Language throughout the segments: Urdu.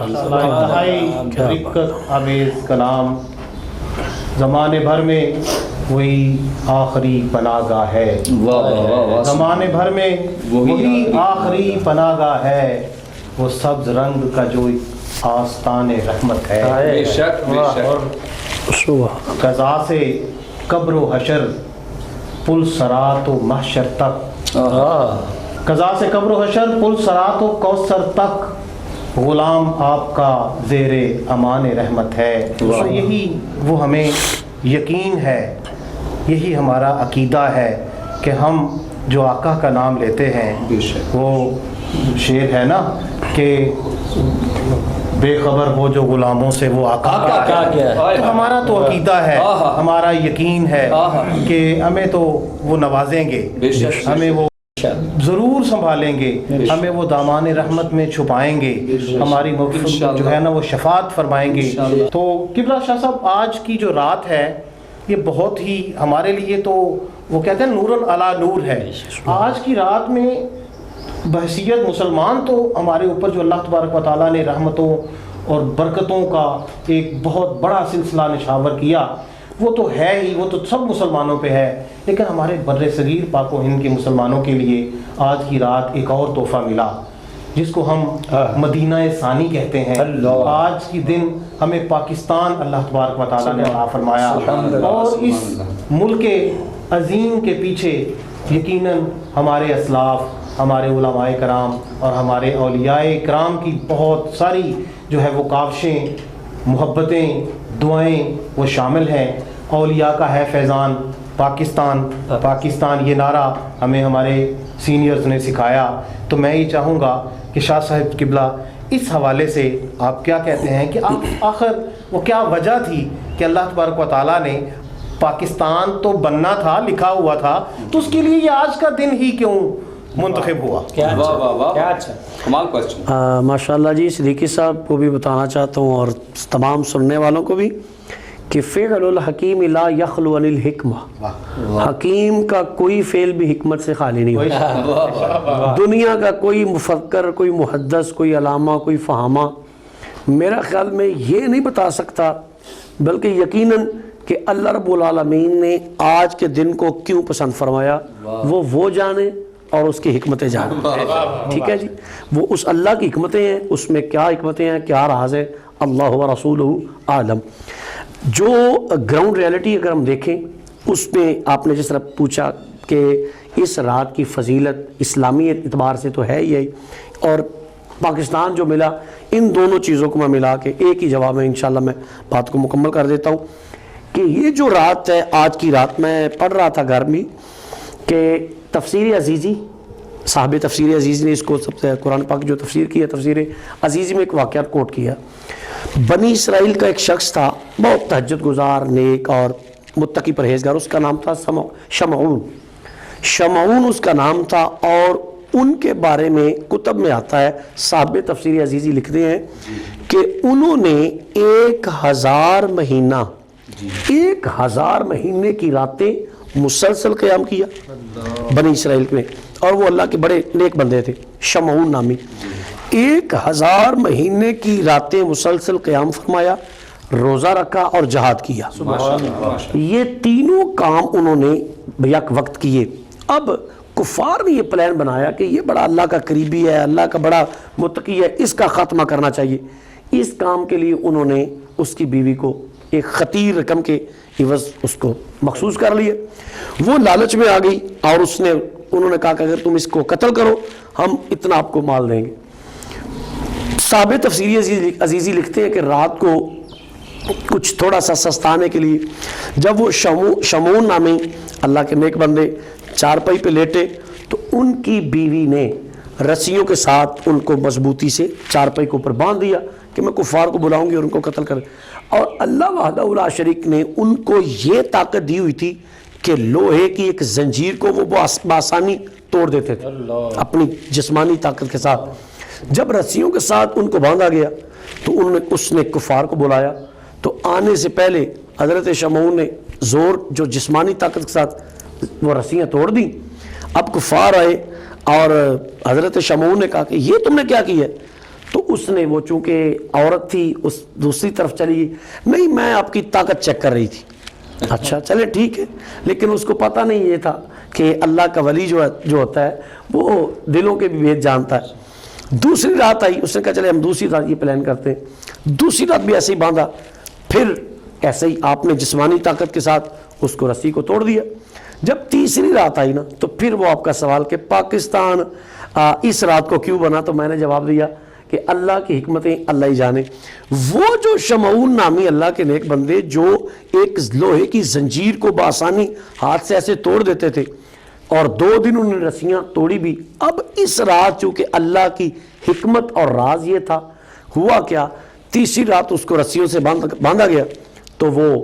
انتہائی دقت آمیز کلام، زمانے بھر میں وہی آخری پناہ گاہ ہے، زمانے بھر میں وہی آخری پناہ گاہ ہے، وہ سبز رنگ کا جو آستان رحمت ہے، بے شک بے شک، قضا سے قبر و حشر پل صراط و محشر تک، قضا سے قبر و حشر پل صراط و کوثر تک غلام آپ کا زیر امان رحمت ہے۔ تو یہی وہ ہمیں یقین ہے، یہی ہمارا عقیدہ ہے کہ ہم جو آقا کا نام لیتے ہیں، وہ شعر ہے نا کہ بے خبر ہو جو غلاموں سے وہ آقا کیا ہے، تو ہمارا تو عقیدہ ہے، ہمارا یقین ہے کہ ہمیں تو وہ نوازیں گے، ہمیں وہ ضرور سنبھالیں گے، ہمیں وہ دامان رحمت میں چھپائیں گے، ہماری مغفرت جو ہے نا وہ شفاعت فرمائیں گے۔ تو قبلہ شاہ صاحب آج کی جو رات ہے یہ بہت ہی ہمارے لیے تو وہ کہتے ہیں نور علی نور ہے۔ آج کی رات میں بحیثیت مسلمان تو ہمارے اوپر جو اللہ تبارک و تعالیٰ نے رحمتوں اور برکتوں کا ایک بہت بڑا سلسلہ نشاور کیا، وہ تو ہے ہی، وہ تو سب مسلمانوں پہ ہے، لیکن ہمارے بر صغیر پاک و ہند کے مسلمانوں کے لیے آج کی رات ایک اور تحفہ ملا جس کو ہم مدینہ ثانی کہتے ہیں۔ آج کی دن ہمیں پاکستان اللہ تبارک و تعالیٰ نے عطا فرمایا، اور اس ملک عظیم کے پیچھے یقیناً ہمارے اسلاف، ہمارے علماء کرام اور ہمارے اولیاء کرام کی بہت ساری جو ہے وہ کاوشیں، محبتیں، دعائیں وہ شامل ہیں۔ اولیاء کا ہے فیضان، پاکستان پاکستان، یہ نعرہ ہمیں ہمارے سینئرز نے سکھایا۔ تو میں یہ چاہوں گا کہ شاہ صاحب قبلہ اس حوالے سے آپ کیا کہتے ہیں کہ آخر وہ کیا وجہ تھی کہ اللہ تبارک و تعالیٰ نے پاکستان تو بننا تھا، لکھا ہوا تھا، تو اس کے لیے یہ آج کا دن ہی کیوں منتخب ہوا؟ کیا اچھا کمال کوسچن۔ ماشاء اللہ جی، صدیقی صاحب کو بھی بتانا چاہتا ہوں اور تمام سننے والوں کو بھی کہ فعل الحکیم لا یخلو عن الحکمہ، حکیم کا کوئی فعل بھی حکمت سے خالی نہیں ہوتا۔ دنیا کا کوئی مفکر، کوئی محدث، کوئی علامہ، کوئی فہامہ میرا خیال میں یہ نہیں بتا سکتا، بلکہ یقیناً کہ اللہ رب العالمین نے آج کے دن کو کیوں پسند فرمایا وہ جانے اور اس کی حکمتیں جانے۔ ٹھیک ہے جی، وہ اس اللہ کی حکمتیں ہیں، اس میں کیا حکمتیں ہیں، کیا راز ہے، اللہ و رسولہ عالم۔ جو گراؤنڈ ریالٹی اگر ہم دیکھیں اس میں آپ نے جس طرح پوچھا کہ اس رات کی فضیلت اسلامی اعتبار سے تو ہے ہی، اور پاکستان جو ملا، ان دونوں چیزوں کو میں ملا کے ایک ہی جواب میں انشاءاللہ میں بات کو مکمل کر دیتا ہوں کہ یہ جو رات ہے، آج کی رات میں پڑھ رہا تھا گھر میں کہ تفسیر عزیزی، صاحب تفسیر عزیزی نے اس کو سب سے قرآن پاک جو تفسیر کی ہے، تفسیر عزیزی میں ایک واقعہ کوٹ کیا۔ بنی اسرائیل کا ایک شخص تھا، بہت تہجد گزار، نیک اور متقی پرہیزگار، اس کا نام تھا شمعون اس کا نام تھا، اور ان کے بارے میں کتب میں آتا ہے، صاحب تفسیر عزیزی لکھتے ہیں کہ انہوں نے 1000 مہینہ 1000 مہینے کی راتیں مسلسل قیام کیا بنی اسرائیل میں، اور وہ اللہ کے بڑے نیک بندے تھے، شمعون نامی۔ 1000 مہینے کی راتیں مسلسل قیام فرمایا، روزہ رکھا اور جہاد کیا۔ یہ تینوں کام انہوں نے یک وقت کیے۔ اب کفار نے یہ پلان بنایا کہ یہ بڑا اللہ کا قریبی ہے، اللہ کا بڑا متقی ہے، اس کا خاتمہ کرنا چاہیے۔ اس کام کے لیے انہوں نے اس کی بیوی کو ایک خطیر رقم کے عوض اس کو مخصوص کر لیے۔ وہ لالچ میں آ گئی اور انہوں نے کہا کہ اگر تم اس کو قتل کرو ہم اتنا آپ کو مال دیں گے۔ صاحب تفسیر عزیزی لکھتے ہیں کہ رات کو کچھ تھوڑا سا سستانے کے لیے جب وہ شمعون نامی اللہ کے نیک بندے چارپائی پہ لیٹے تو ان کی بیوی نے رسیوں کے ساتھ ان کو مضبوطی سے چارپائی کے اوپر باندھ دیا کہ میں کفار کو بلاؤں گی اور ان کو قتل کر، اور اللہ وحدہ لا شریک نے ان کو یہ طاقت دی ہوئی تھی کہ لوہے کی ایک زنجیر کو وہ بآسانی توڑ دیتے تھے اپنی جسمانی طاقت کے ساتھ۔ جب رسیوں کے ساتھ ان کو باندھا گیا تو اس نے کفار کو بلایا، تو آنے سے پہلے حضرت شمعون نے زور جو جسمانی طاقت کے ساتھ وہ رسیاں توڑ دیں۔ اب کفار آئے اور حضرت شمعون نے کہا کہ یہ تم نے کیا کیا ہے؟ تو اس نے وہ چونکہ عورت تھی اس دوسری طرف چلی گئی, نہیں میں آپ کی طاقت چیک کر رہی تھی. اچھا چلے ٹھیک ہے, لیکن اس کو پتہ نہیں یہ تھا کہ اللہ کا ولی جو ہوتا ہے وہ دلوں کے بھی بھید جانتا ہے. دوسری رات آئی, اس نے کہا چلے ہم دوسری رات یہ پلان کرتے ہیں. دوسری رات بھی ایسے ہی باندھا, پھر ایسے ہی آپ نے جسمانی طاقت کے ساتھ اس کو رسی کو توڑ دیا. جب تیسری رات آئی نا تو پھر وہ آپ کا سوال کہ پاکستان اس رات کو کیوں بنا, تو میں نے جواب دیا کہ اللہ کی حکمتیں اللہ ہی جانے. وہ جو شمعون نامی اللہ کے نیک بندے جو ایک لوہے کی زنجیر کو بآسانی ہاتھ سے ایسے توڑ دیتے تھے اور 2 دن انہوں نے رسیاں توڑی بھی, اب اس رات چونکہ اللہ کی حکمت اور راز یہ تھا, ہوا کیا, تیسری رات اس کو رسیوں سے باندھا گیا تو وہ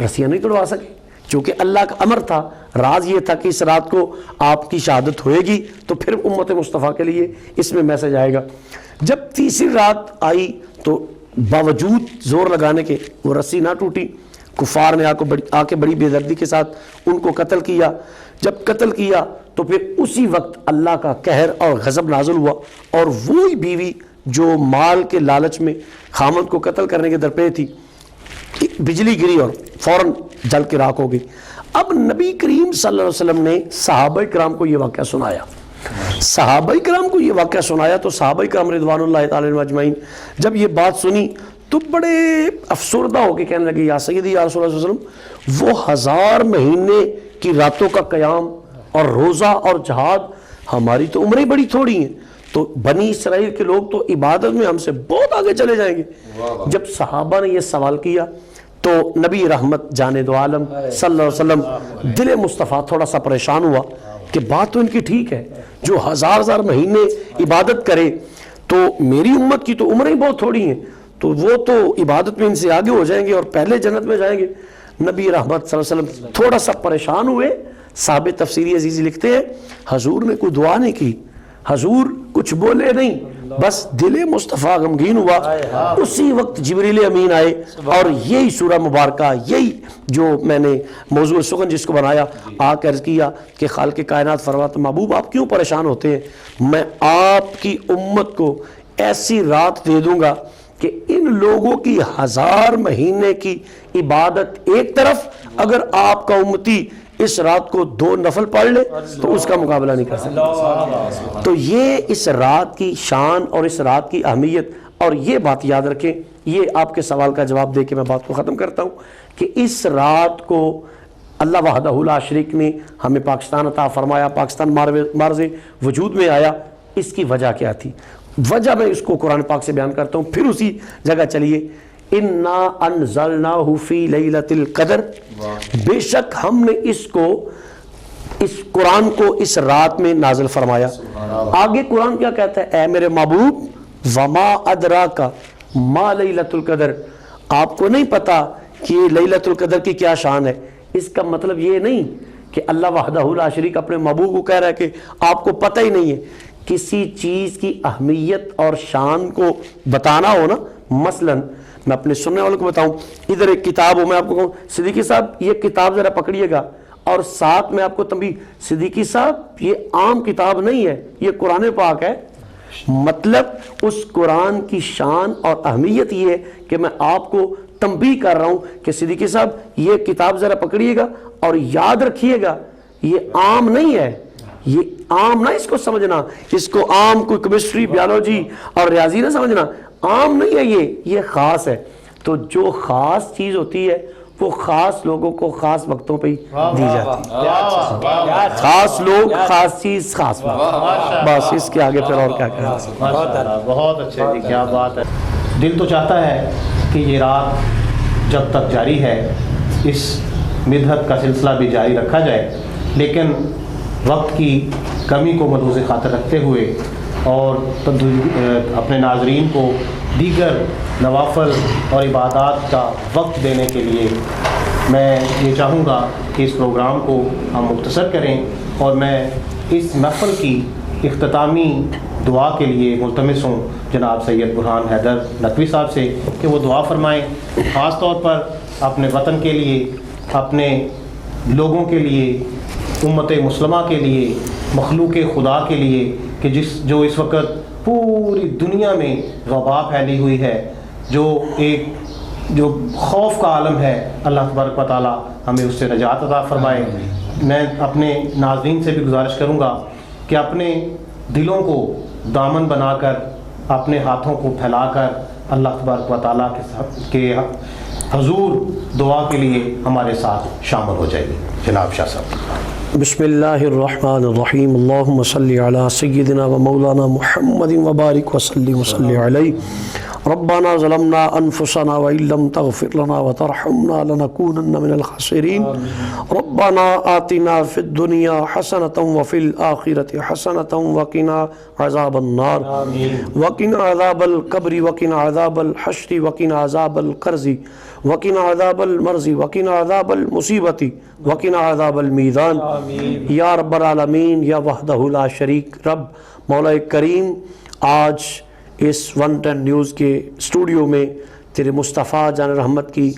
رسیاں نہیں توڑوا سکے, چونکہ اللہ کا امر تھا, راز یہ تھا کہ اس رات کو آپ کی شہادت ہوئے گی تو پھر امت مصطفیٰ کے لیے اس میں میسج آئے گا. جب تیسری رات آئی تو باوجود زور لگانے کے وہ رسی نہ ٹوٹی. کفار نے آ کے بڑی بے دردی کے ساتھ ان کو قتل کیا. جب قتل کیا تو پھر اسی وقت اللہ کا قہر اور غضب نازل ہوا, اور وہی بیوی جو مال کے لالچ میں خامد کو قتل کرنے کے درپے تھی, بجلی گری اور فوراً جل کے راکھ ہو گئی. اب نبی کریم صلی اللہ علیہ وسلم نے صحابہ کرام کو یہ واقعہ سنایا. صحابہ کرام کو یہ واقعہ سنایا تو صحابہ کرام رضوان اللہ تعالی عنہم اجمعین جب یہ بات سنی تو بڑے افسردہ ہو کے کہنے لگے, یا سیدی یا رسول اللہ صلی اللہ علیہ وسلم, وہ 1000 مہینے کی راتوں کا قیام اور روزہ اور جہاد, ہماری تو عمریں بڑی تھوڑی ہیں, تو بنی اسرائیل کے لوگ تو عبادت میں ہم سے بہت آگے چلے جائیں گے. جب صحابہ نے یہ سوال کیا تو نبی رحمت جانے دو عالم صلی اللہ علیہ وسلم دل مصطفیٰ تھوڑا سا پریشان ہوا کہ بات تو ان کی ٹھیک ہے, جو 1000 مہینے عبادت کرے تو میری امت کی تو عمریں بہت تھوڑی ہیں, تو وہ تو عبادت میں ان سے آگے ہو جائیں گے اور پہلے جنت میں جائیں گے. نبی رحمت صلی اللہ علیہ وسلم تھوڑا سا پریشان ہوئے. صاحب تفسیری عزیزی لکھتے ہیں حضور نے کوئی دعا نہیں کی, حضور کچھ بولے نہیں, بس دل مصطفیٰ غمگین ہوا. اسی وقت جبریل امین آئے اور یہی سورہ مبارکہ, یہی جو میں نے موضوع سخن جس کو بنایا, آ کے عرض کیا کہ خالق کائنات فرماتا محبوب آپ کیوں پریشان ہوتے ہیں, میں آپ کی امت کو ایسی رات دے دوں گا کہ ان لوگوں کی 1000 مہینے کی عبادت ایک طرف, اگر آپ کا امتی اس رات کو 2 نفل پڑھ لے تو اس کا مقابلہ نہیں کر سکتا. تو یہ اس رات کی شان اور اس رات کی اہمیت, اور یہ بات یاد رکھیں, یہ آپ کے سوال کا جواب دے کے میں بات کو ختم کرتا ہوں کہ اس رات کو اللہ وحدہ لا شریک نے ہمیں پاکستان عطا فرمایا, پاکستان مارز وجود میں آیا. اس کی وجہ کیا تھی؟ وجہ میں اس کو قرآن پاک سے بیان کرتا ہوں, پھر اسی جگہ چلیے. اِنَّا أَنزَلْنَاهُ فِي لَيْلَةِ الْقَدْرِ, بے شک ہم نے اس قرآن کو اس رات میں نازل فرمایا. آگے قرآن کیا کہتا ہے؟ اے میرے محبوب وَمَا أَدْرَاكَ مَا لَيْلَةُ الْقَدْرِ, آپ کو نہیں پتا کہ لیلۃ القدر کی کیا شان ہے. اس کا مطلب یہ نہیں کہ اللہ وحدہ لا شریک اپنے محبوب کو کہہ رہا ہے کہ آپ کو پتہ ہی نہیں ہے. کسی چیز کی اہمیت اور شان کو بتانا ہو نا, مثلا میں اپنے سننے والوں کو بتاؤں, ادھر ایک کتاب ہو, میں آپ کو کہوں صدیقی صاحب یہ کتاب ذرا پکڑیے گا, اور ساتھ میں آپ کو تنبیہ, صدیقی صاحب یہ عام کتاب نہیں ہے, یہ قرآن پاک ہے. مطلب اس قرآن کی شان اور اہمیت یہ ہے کہ میں آپ کو تنبیہ کر رہا ہوں کہ صدیقی صاحب یہ کتاب ذرا پکڑیے گا اور یاد رکھیے گا یہ عام نہیں ہے. یہ عام نہ اس کو سمجھنا, اس کو عام کوئی کیمسٹری بیالوجی اور ریاضی نہ سمجھنا, عام نہیں ہے, یہ خاص ہے. تو جو خاص چیز ہوتی ہے وہ خاص لوگوں کو خاص وقتوں پہ ہی دی جاتی ہے. خاص لوگ, خاص چیز, خاص وقت, بس اس کے آگے پھر اور کیا کہنا. بہت اچھے جی, کیا بات ہے. دل تو چاہتا ہے کہ یہ رات جب تک جاری ہے اس مدحت کا سلسلہ بھی جاری رکھا جائے, لیکن وقت کی کمی کو ملحوظ خاطر رکھتے ہوئے اور اپنے ناظرین کو دیگر نوافل اور عبادات کا وقت دینے کے لیے میں یہ چاہوں گا کہ اس پروگرام کو ہم مختصر کریں, اور میں اس محفل کی اختتامی دعا کے لیے ملتمس ہوں جناب سید برہان حیدر نقوی صاحب سے کہ وہ دعا فرمائیں, خاص طور پر اپنے وطن کے لیے, اپنے لوگوں کے لیے, امت مسلمہ کے لیے, مخلوق خدا کے لیے, کہ جو اس وقت پوری دنیا میں وبا پھیلی ہوئی ہے، جو خوف کا عالم ہے، اللہ تبارک و تعالیٰ ہمیں اس سے نجات عطا فرمائے۔ میں اپنے ناظرین سے بھی گزارش کروں گا کہ اپنے دلوں کو دامن بنا کر، اپنے ہاتھوں کو پھیلا کر اللہ تبارک و تعالیٰ کے حضور دعا کے لیے ہمارے ساتھ شامل ہو جائیے۔ جناب شاہ صاحب۔ بسم اللہ الرحمن الرحیم، اللہم صلی علی سیدنا و مولانا محمد وبارک وسلم وصلی علیہ۔ ربنا ظلمنا انفسنا وان لم تغفر لنا وترحمنا لنكونن من الخاسرین۔ ربنا آتنا فی الدنیا حسنۃ وفی الآخرۃ حسنۃ وقنا عذاب النار، وقنا عذاب القبر، وقنا عذاب الحشر، وقنا عذاب القرض، وقنا عذاب المرض، وقنا عذاب المصیبت، وقنا عذاب المیزان۔ یا رب العالمین، یا وحدہ لا شریک رب مولا کریم، آج اس 110 نیوز کے اسٹوڈیو میں تیرے مصطفیٰ جان رحمت کی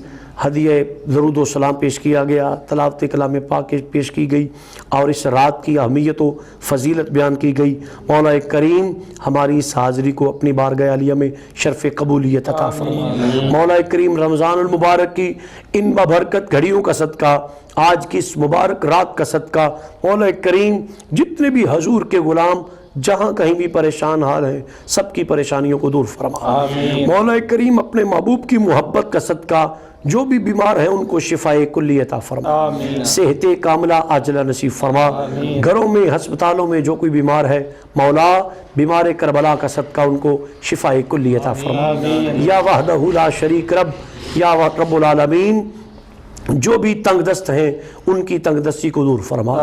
ہدیہ درود و سلام پیش کیا گیا، تلاوت کلام پاک پیش کی گئی، اور اس رات کی اہمیت و فضیلت بیان کی گئی۔ مولا کریم ہماری اس حاضری کو اپنی بارگاہ عالیہ میں شرف قبولیت عطا فرما۔ مولا کریم رمضان المبارک کی ان بابرکت گھڑیوں کا صدقہ، آج کی اس مبارک رات کا صدقہ، مولا کریم جتنے بھی حضور کے غلام جہاں کہیں بھی پریشان حال ہیں، سب کی پریشانیوں کو دور فرما۔ مولا کریم اپنے محبوب کی محبت کا صدقہ جو بھی بیمار ہیں ان کو شفاء کلی عطا فرما، صحت کاملہ عاجلہ نصیب فرما۔ گھروں میں، ہسپتالوں میں جو کوئی بیمار ہے، مولا بیمار کربلا کا صدقہ ان کو شفاء کلی عطا فرما۔ یا وحدہ لا شریک رب، یا رب العالمین جو بھی تنگ دست ہیں ان کی تنگ دستی کو دور فرما۔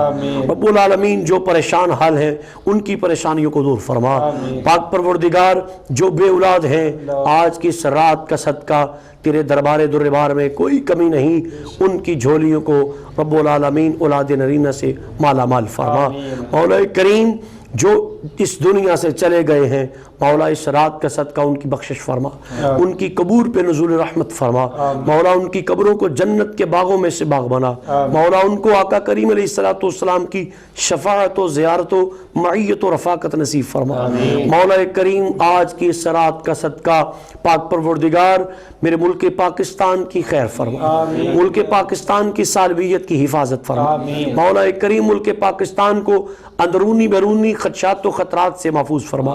رب العالمین جو پریشان حال ہیں ان کی پریشانیوں کو دور فرما۔ پاک پروردگار جو بے اولاد ہیں، آج کی اس رات کا صدقہ تیرے دربار دربار میں کوئی کمی نہیں، ان کی جھولیوں کو رب العالمین اولاد نرینہ سے مالا مال فرما۔ مولا کریم جو اس دنیا سے چلے گئے ہیں، مولا اس رات کا صدقہ ان کی بخشش فرما، ان کی قبور پہ نزول رحمت فرما۔ مولا ان کی قبروں کو جنت کے باغوں میں سے باغ بنا۔ مولا ان کو آقا کریم علیہ السلام کی شفاعت و زیارت و معیت و رفاقت نصیب فرما۔ مولا کریم آج کی اس رات کا صدقہ پاک پروردگار میرے ملک پاکستان کی خیر فرما، ملک پاکستان کی سالمیت کی حفاظت فرما۔ مولا کریم ملک پاکستان کو اندرونی بیرونی خدشات و خطرات سے محفوظ فرما۔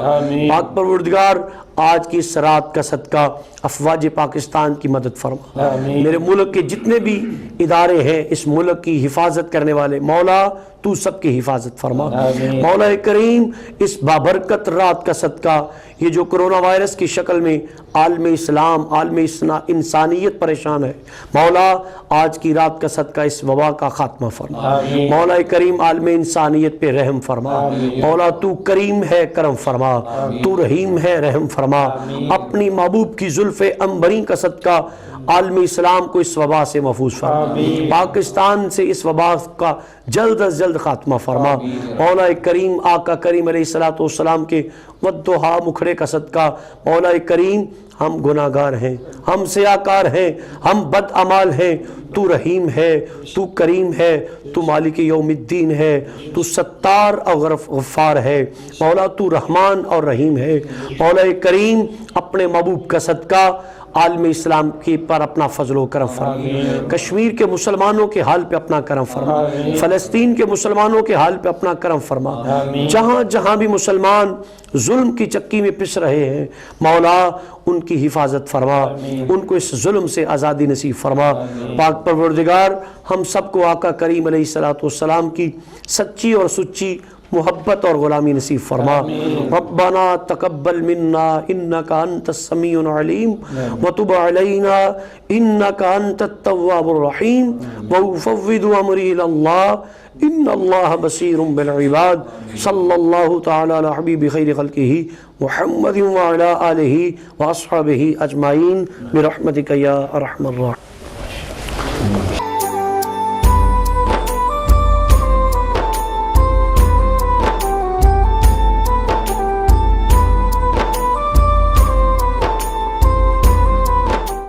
پاک پروردگار آج کی اس رات کا صدقہ افواج پاکستان کی مدد فرما۔ میرے ملک کے جتنے بھی ادارے ہیں، اس ملک کی حفاظت کرنے والے، مولا تو سب کی حفاظت فرما۔ مولا کریم اس بابرکت رات کا صدقہ، یہ جو کرونا وائرس کی شکل میں عالم اسلام، عالم انسانیت پریشان ہے، مولا آج کی رات کا صدقہ اس وبا کا خاتمہ فرما۔ مولا کریم عالم انسانیت پہ رحم فرما۔ مولا تو کریم ہے، کرم فرما، تو رحیم ہے، رحم فرما۔ اپنی محبوب کی زلف عنبرین کا صدقہ عالم اسلام کو اس وبا سے محفوظ فرما۔ پاکستان سے اس وبا کا جلد از جلد خاتمہ فرما۔ مولا کریم آقا کریم علیہ السلام کے والضحیٰ مکھڑے کا صدقہ، مولا کریم ہم گناہ گار ہیں، ہم سیاکار ہیں، ہم بد اعمال ہیں، تو رحیم ہے، تو کریم ہے، تو مالک یوم الدین ہے، تو ستار اور غفار ہے، مولا تو رحمان اور رحیم ہے۔ مولا کریم اپنے محبوب کا صدقہ عالم اسلام کی پر اپنا فضل و کرم فرما۔ کشمیر کے مسلمانوں کے حال پہ اپنا کرم فرما، فلسطین کے مسلمانوں کے حال پہ اپنا کرم فرما۔ جہاں جہاں بھی مسلمان ظلم کی چکی میں پس رہے ہیں، مولا ان کی حفاظت فرما، ان کو اس ظلم سے آزادی نصیب فرما۔ پاک پروردگار ہم سب کو آقا کریم علیہ السلام کی سچی اور سچی محبت اور غلامی نصیب فرما۔ ربنا تقبل منا انک انت السمیع العلیم وتب علینا انک انت التواب الرحیم وافوض امری الی اللہ ان اللہ بصیر بالعباد۔ صلی اللہ تعالی علی حبیب خیر خلقہ محمد وعلی آلہ واصحابہ اجمعین برحمتک یا ارحم الراحمین۔